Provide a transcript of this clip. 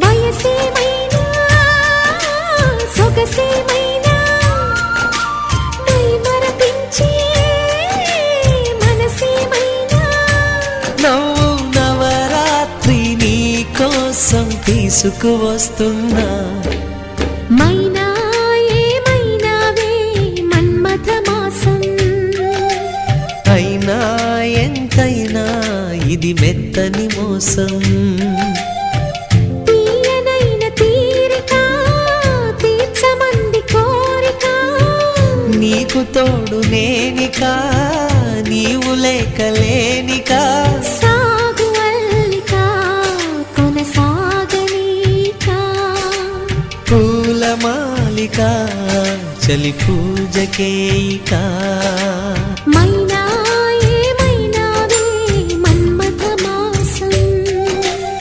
వయసేమైనా సొగసేమైనా మరపించే మనసేమైనా నవ్వు నవరాత్రి నీ కోసం తీసుకువస్తున్నా మైనా ఏమైనావే మన్మథ మాసం అయినా ఎంతైనా ఇది మెత్తని మోసం తీయనైన తీరిక తీర్చమంది కోరిక నీకు తోడు నేనిక నీవు లేకలేనిక సాగు అల్లిక కొనసాగనీక పూల మాలిక చలి పూజకేయిక